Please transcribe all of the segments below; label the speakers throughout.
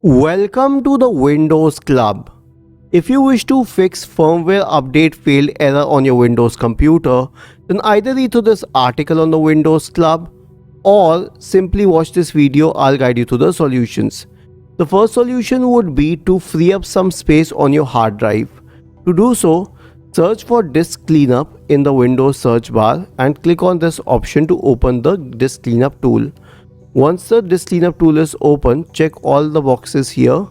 Speaker 1: Welcome to the Windows Club. If you wish to fix firmware update failed error on your Windows computer, then either read through this article on the Windows Club or simply watch this video. I'll guide you to the solutions. The first solution would be to free up some space on your hard drive. To do so, search for disk cleanup in the Windows search bar and click on this option to open the disk cleanup tool. Once the disk cleanup tool is open, check all the boxes here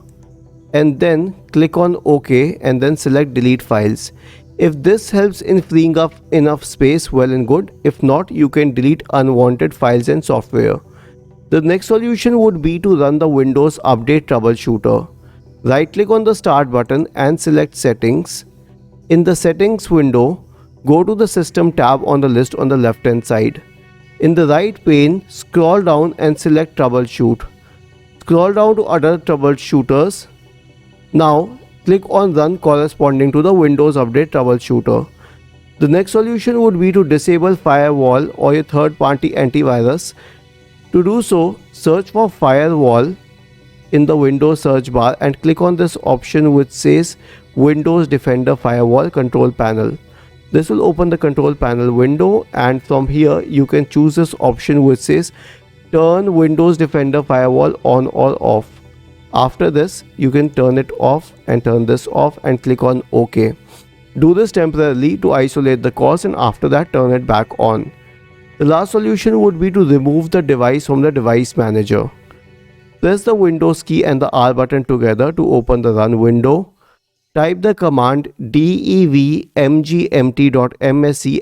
Speaker 1: and then click on OK and then select delete files. If this helps in freeing up enough space, well and good. If not, you can delete unwanted files and software. The next solution would be to run the Windows Update Troubleshooter. Right click on the Start button and select Settings. In the Settings window, go to the System tab on the list on the left hand side. In the right pane, scroll down and select Troubleshoot. Scroll down to Other Troubleshooters. Now, click on Run corresponding to the Windows Update Troubleshooter. The next solution would be to disable Firewall or a third-party antivirus. To do so, search for Firewall in the Windows search bar and click on this option which says Windows Defender Firewall Control Panel. This will open the control panel window, and from here you can choose this option which says turn Windows Defender Firewall on or off. After this, you can turn it off and turn this off and click on OK. Do this temporarily to isolate the cause, and after that turn it back on. The last solution would be to remove the device from the device manager. Press the Windows key and the R button together to open the run window. Type the command devmgmt.msc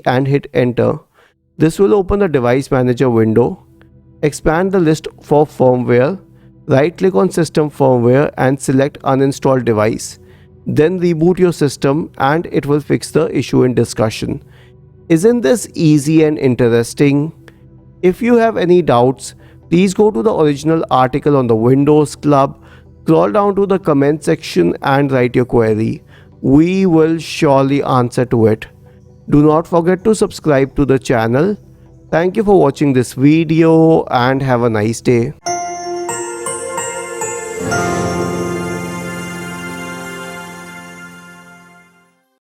Speaker 1: and hit enter. This will open the device manager window. Expand the list for firmware. Right click on system firmware and select uninstall device. Then reboot your system and it will fix the issue in discussion. Isn't this easy and interesting? If you have any doubts, please go to the original article on the Windows Club. Scroll down to the comment section and write your query. We will surely answer to it. Do not forget to subscribe to the channel. Thank you for watching this video and have a nice day.